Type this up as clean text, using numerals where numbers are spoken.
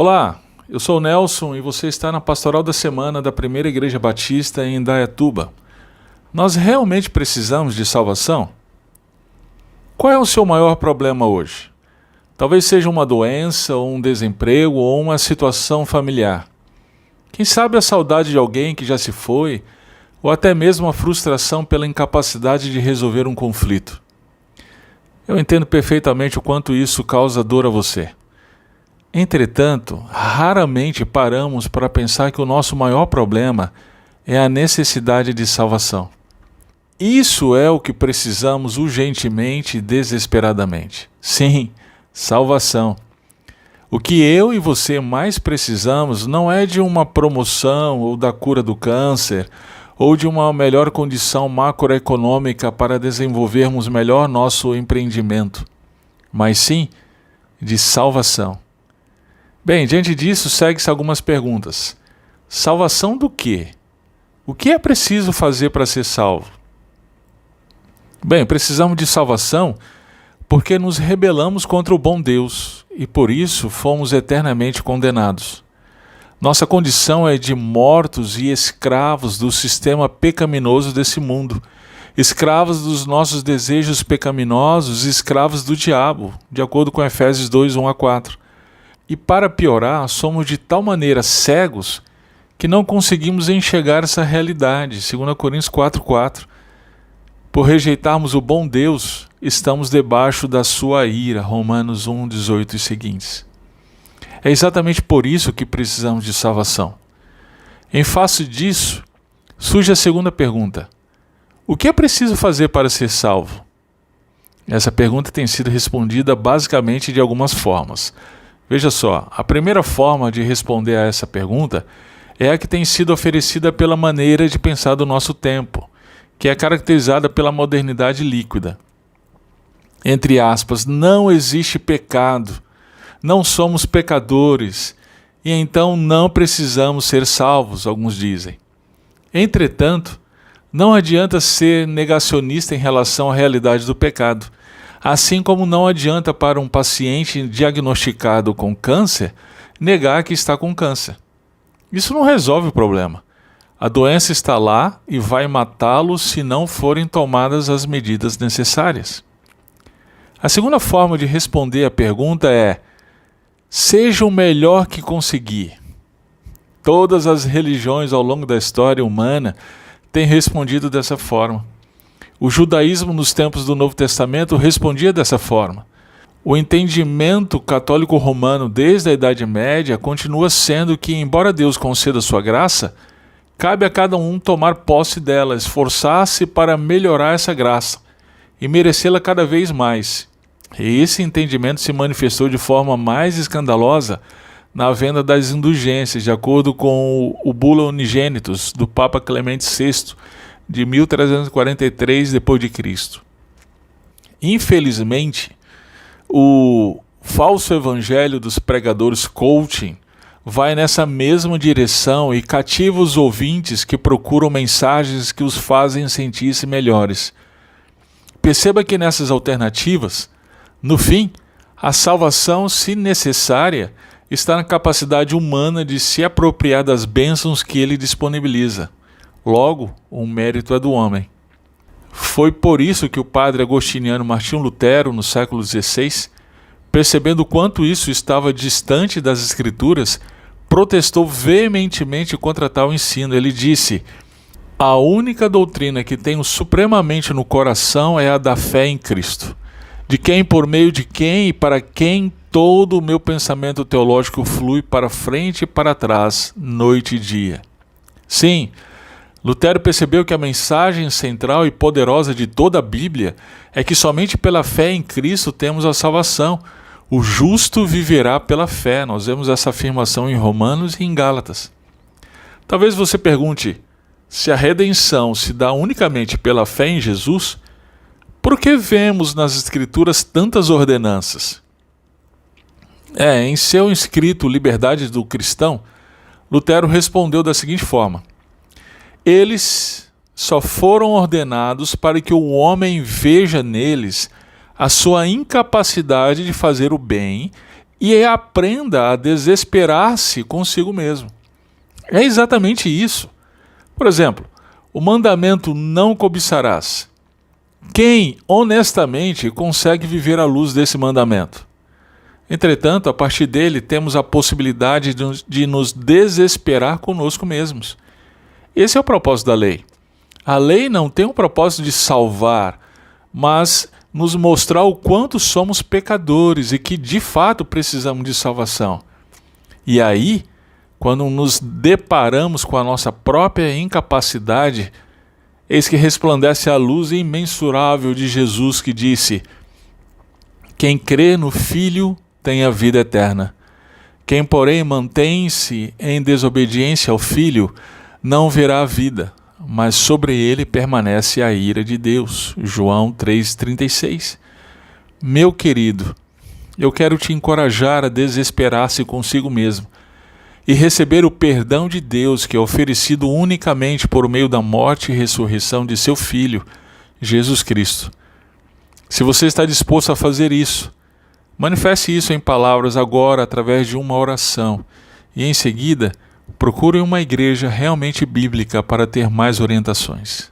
Olá, eu sou o Nelson e você está na Pastoral da Semana da Primeira Igreja Batista em Indaiatuba. Nós realmente precisamos de salvação? Qual é o seu maior problema hoje? Talvez seja uma doença, ou um desemprego, ou uma situação familiar. Quem sabe a saudade de alguém que já se foi, ou até mesmo a frustração pela incapacidade de resolver um conflito. Eu entendo perfeitamente o quanto isso causa dor a você. Entretanto, raramente paramos para pensar que o nosso maior problema é a necessidade de salvação. Isso é o que precisamos urgentemente e desesperadamente. Sim, salvação. O que eu e você mais precisamos não é de uma promoção ou da cura do câncer, ou de uma melhor condição macroeconômica para desenvolvermos melhor nosso empreendimento, mas sim de salvação. Bem, diante disso, segue-se algumas perguntas. Salvação do quê? O que é preciso fazer para ser salvo? Bem, precisamos de salvação porque nos rebelamos contra o bom Deus e por isso fomos eternamente condenados. Nossa condição é de mortos e escravos do sistema pecaminoso desse mundo, escravos dos nossos desejos pecaminosos e escravos do diabo, de acordo com Efésios 2, 1-4. E para piorar, somos de tal maneira cegos que não conseguimos enxergar essa realidade, 2 Coríntios 4:4. Por rejeitarmos o bom Deus, estamos debaixo da sua ira, Romanos 1:18 e seguintes. É exatamente por isso que precisamos de salvação. Em face disso, surge a segunda pergunta. O que é preciso fazer para ser salvo? Essa pergunta tem sido respondida basicamente de algumas formas. Veja só, a primeira forma de responder a essa pergunta é a que tem sido oferecida pela maneira de pensar do nosso tempo, que é caracterizada pela modernidade líquida. Entre aspas, não existe pecado, não somos pecadores, e então não precisamos ser salvos, alguns dizem. Entretanto, não adianta ser negacionista em relação à realidade do pecado. Assim como não adianta para um paciente diagnosticado com câncer negar que está com câncer. Isso não resolve o problema. A doença está lá e vai matá-lo se não forem tomadas as medidas necessárias. A segunda forma de responder à pergunta é: seja o melhor que conseguir. Todas as religiões ao longo da história humana têm respondido dessa forma. O judaísmo nos tempos do Novo Testamento respondia dessa forma. O entendimento católico romano desde a Idade Média continua sendo que, embora Deus conceda sua graça, cabe a cada um tomar posse dela, esforçar-se para melhorar essa graça e merecê-la cada vez mais. E esse entendimento se manifestou de forma mais escandalosa na venda das indulgências, de acordo com o Bula Unigenitus do Papa Clemente VI, de 1343 d.C. Infelizmente, o falso evangelho dos pregadores coaching vai nessa mesma direção e cativa os ouvintes que procuram mensagens que os fazem sentir-se melhores. Perceba que nessas alternativas, no fim, a salvação, se necessária, está na capacidade humana de se apropriar das bênçãos que ele disponibiliza. Logo, o mérito é do homem. Foi por isso que o padre agostiniano Martinho Lutero, no século XVI, percebendo quanto isso estava distante das Escrituras, protestou veementemente contra tal ensino. Ele disse: a única doutrina que tenho supremamente no coração é a da fé em Cristo, de quem, por meio de quem e para quem todo o meu pensamento teológico flui para frente e para trás, noite e dia. Sim, Lutero percebeu que a mensagem central e poderosa de toda a Bíblia é que somente pela fé em Cristo temos a salvação. O justo viverá pela fé. Nós vemos essa afirmação em Romanos e em Gálatas. Talvez você pergunte, se a redenção se dá unicamente pela fé em Jesus, por que vemos nas Escrituras tantas ordenanças? Em seu escrito Liberdade do Cristão, Lutero respondeu da seguinte forma: eles só foram ordenados para que o homem veja neles a sua incapacidade de fazer o bem e aprenda a desesperar-se consigo mesmo. É exatamente isso. Por exemplo, o mandamento não cobiçarás. Quem honestamente consegue viver à luz desse mandamento? Entretanto, a partir dele temos a possibilidade de nos desesperar conosco mesmos. Esse é o propósito da lei. A lei não tem o propósito de salvar, mas nos mostrar o quanto somos pecadores e que de fato precisamos de salvação. E aí, quando nos deparamos com a nossa própria incapacidade, eis que resplandece a luz imensurável de Jesus que disse: quem crê no Filho tem a vida eterna. Quem, porém, mantém-se em desobediência ao Filho não verá a vida, mas sobre ele permanece a ira de Deus. João 3,36. Meu querido, eu quero te encorajar a desesperar-se consigo mesmo e receber o perdão de Deus que é oferecido unicamente por meio da morte e ressurreição de seu Filho, Jesus Cristo. Se você está disposto a fazer isso, manifeste isso em palavras agora através de uma oração e, em seguida, procure uma igreja realmente bíblica para ter mais orientações.